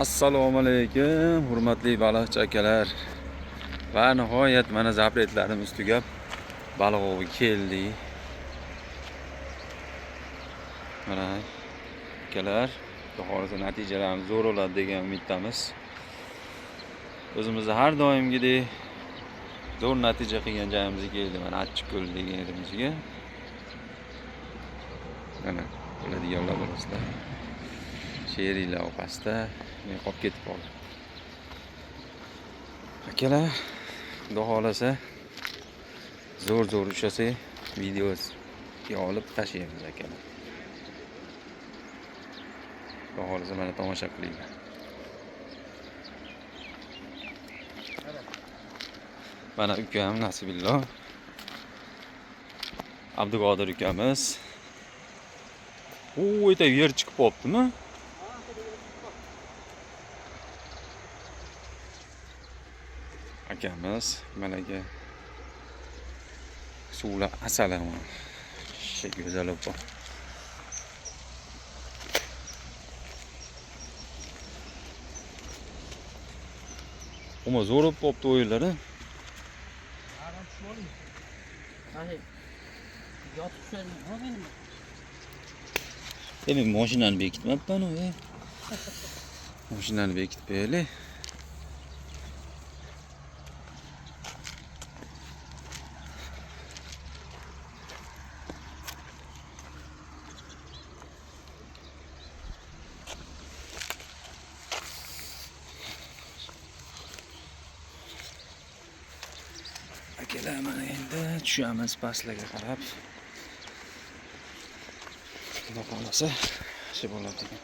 Assalomu alaykum, hurmatli baliqchi akalar. Va nihoyat mana zapretlarimiz tugab baliq ovi keldi. Mana akalar, hozir natijalarimiz zo'r bo'ladi degan umiddamiz. O'zimiz har doimgidek zo'r natija qilgan joyimizga keldi. Mana Achchiqko'l degan yerimizga. Mana bo'ladiganlar bo'lasizlar. Sheringlar pastda men qolib ketib qoldim. Akalar, xudo xolasa zo'r ushlasak videoga olib tashlaymiz akalar. Xudo xolasa mana tomosha qilinglar. Mana ukam Nasibillo, Abduqodir ukamiz. O'yda yer chiqib qolibdimi? Akamiz malaga suvlar asalama. Şey güzel oldu. Ama zor oldu o'yinlari. Benim mashinani bekitmabman u. Mashinani bekitmayli. Akalar mana endi tushamiz pastlarga qarab. Xudo xolasa shu bo'ladi degan.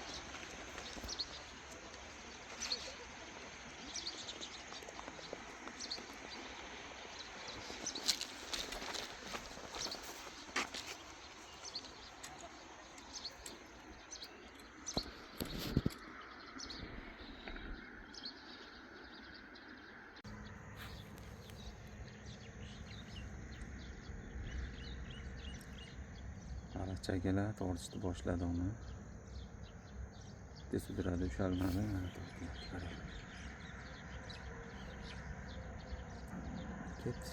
Chagalar to'g'risida boshladi uni. Tesudrada ushalmadi. Ket.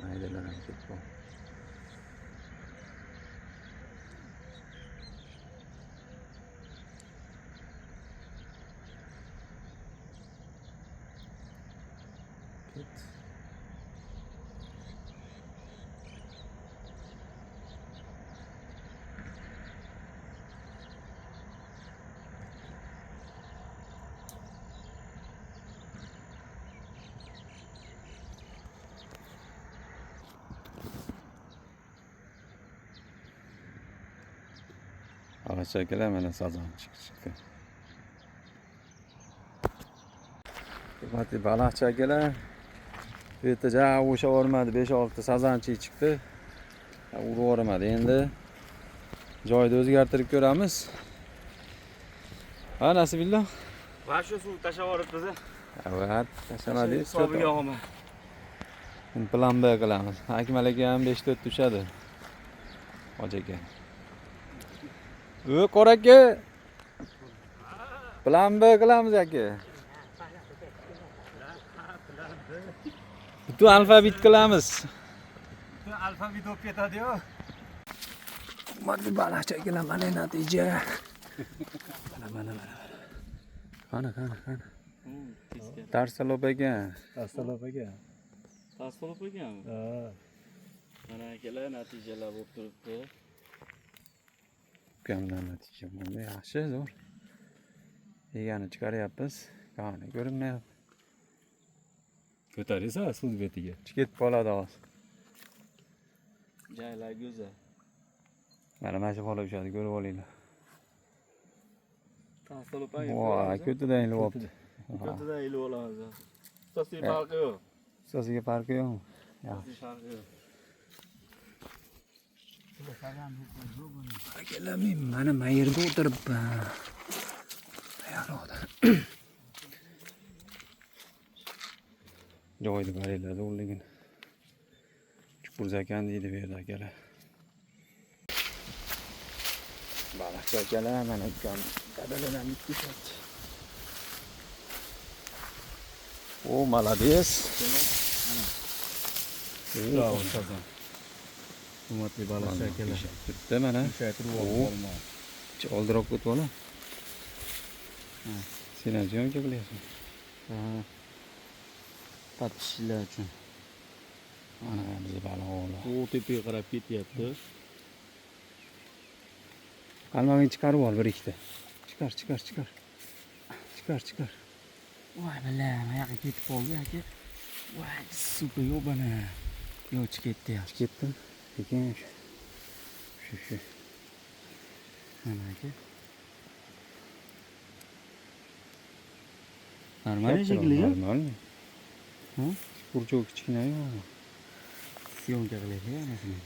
Maydalar ham ketib qoldi. Ket. Alachakalar mana sazon chiqdi. Hurmatli baliqchi akalar, bu yerda ja o'sha o'rmadi 5-6 sazanchi chiqdi. Urib o'rmadi. Endi joyni o'zgartirib ko'ramiz. Ha, Nasibillo. Va shu suv tashlab yuboribmiz. Evet, tashlamadingiz. Hisobiga olman. Plan B qilamiz. Akmal aka ham 5-4 tushadi. Hoji aka. Qora aka. Plan B qilamiz aka. Butun alfabet qilamiz. Butun alfabet bo'lib ketadi-yu. Hurmatli baliqchi akalar, mana natija. Mana. Qani. Tarsalop ekan. Tarsalop ekanmi? Ha. Mana akalar natijalar bo'lib turibdi. Ukamlar natija bo'ldi. Yaxshi, zo'r. Yegani chiqaryapmiz. Qani ko'rinmayapti. Ko'tarisa suv betiga. Chiqib qoladi hozir. Joylar go'zal. Mana shu bola ushadi, ko'rib olinglar. Tarsalop Voy, ko'tidan ilib olibdi. Ko'tidan ilib olamiz. Ustasiga farqi yo'q. Ustasiga farqi yo'qmi? Ustasiga farqi yo'q. Akalar, men mana mayerda o'tiribman. Yo'qda. Joyni qaranglar, zo'rligini. Chuqur zakan deydi bu yerda akalar. Baliqchi akalar mana ukam dadaladan ketyapti. O, молодец. Bravo, sazan. Hurmatli baliqchi akalar. Turibdi mana. Tushaytirib Oo. olmoq. Oldiroq o'tib ola. Sen ham jonga qilyapsan. Ha. Tatishlar uchun. Mana biz baliq ola. U tepaga qarab ketyapti. Qalmog'ingni chiqarib ol bir ikkita. Chiqar. Chiqar. Voy billahi, oyoqqa ketib qoldi aka. Voy, super yobana. Yo'q ketdi. Ketdim. Lekin shu. Mana aka. Normal shekilli. Normalmi? Ha? Burchak kichkina-yu. Syomka qilaylik anasini.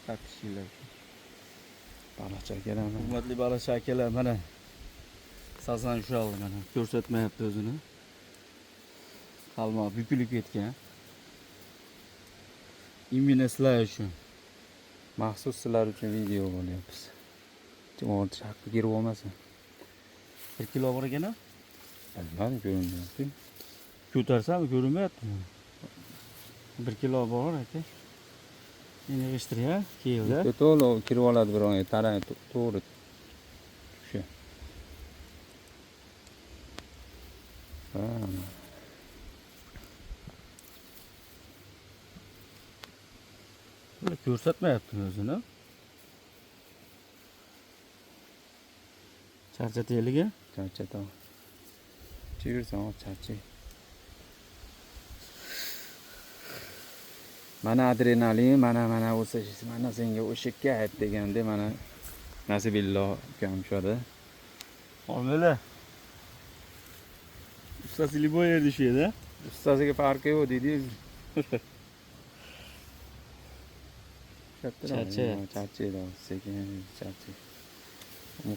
Tatishlar. Baliqchi akalar mana. Hurmatli baliqchi akalar, mana sazan ushaldi mana. Ko'rsatmayapti o'zini. Qalmoq bukilib ketgan. Imенно sizlar uchun. Maxsus sizlar uchun video olyapmiz. Javob chaqib girib olmasin. 1 kilo bor ekan-a? Bilmadim, ko'rinyapti. Ko'tarsam ko'rinmayaptimi? 1 kilo bor aka. Endi yig'ishtir-ya, keldi. To'g'ri kirib oladi bir oy. Tarang to'g'ri. Shu. Ha. Bular ko'rsatmayaptimi o'zini? Charchataylik-a? Charchatam. Chiyursan, charchay. Mana adrenalin, mana o'sish, mana senga o'shakka ayt deganda mana Nasibillo ukam tushadi. Olmaylar. Ustasi liboy yerda shu edi. Ustasiga farqi yo'q deydi-yu. Charchaydi, sekin charchay.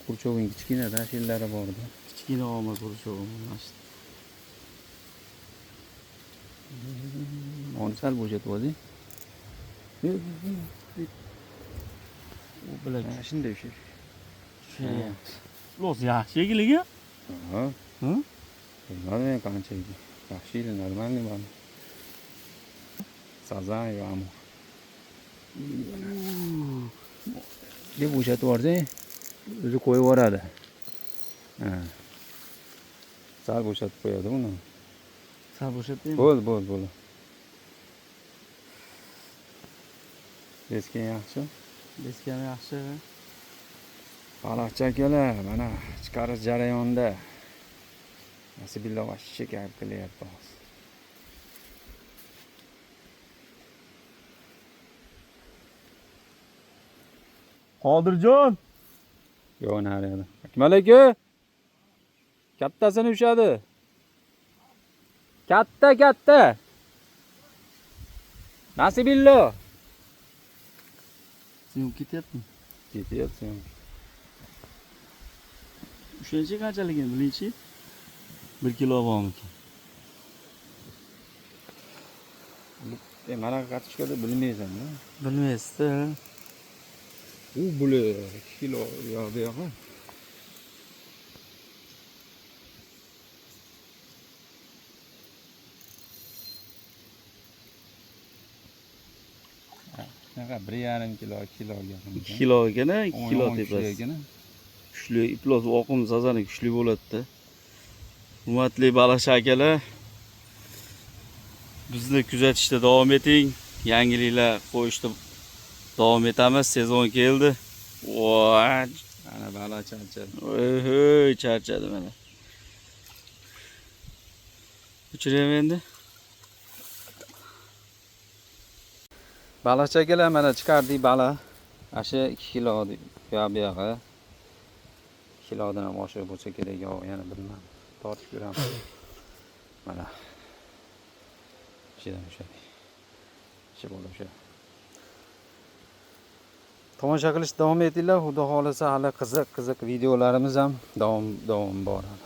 Qurchog'ing kichkina-da, shillari bor-da. Kichkina olma qurchog'im mana shu. Onu sal bo'shatib olding. U bilan Shunday shu. tushyapti. Los yaxshi shekilli-a? Ha. Ha? Bilmadim qancha edi. Yaxshi edi, normalniy bor. Sazan yo amur. Deb bo'shatib yuborsang, o'zi qo'yib yuboradi. Ha. Sal bo'shatib qo'yadi uni. Sal bo'shatdingmi? Bo'ldi. Leskin yaxshi. Leskan yaxshi. Baliqchi akalar, mana chiqarish jarayonida. Nasibillo vashcha gap qilyapti hozir. Qodirjon. Yo'q, nariyada. Akmal aka. Kattasini ushadi. Katta. Nasibillo. Sen ketyaptimi? Ketyapti. O'shancha qanchaligini bilingchi? 1 kilo bormikan? Mana qatishkada bilmaysan-da. Bilmaysiz-da. U buli kilo yo'q bu yoqqa. Naqa 1,5 kilo, 2 kiloga. 2 kilo ekan-a, 2 kilo tepasi. Kuchli iplos oqim sazani kuchli bo'ladi-da. Hurmatli baliqchi akalar, bizni kuzatishda davom eting. Yangiliklar qo'yishda davom etamiz. Sezon keldi. Voy, Ana baliq charchadi. Oy, charchadi mana. Uchiryapman endi. Baliqchi akalar, mana chiqardik baliq. Asha 2 kilo bu yog'i. 2 kilodan ham oshiq bo'lsa kerak, yo'q, yana bilmadim. Tortib ko'ramiz. Mana. Ichidan ushadik. Ichi bo'lib o'sha. Tomosha qilishda davom etinglar. Xudo xolasa hali qiziq videolarimiz ham davom boradi.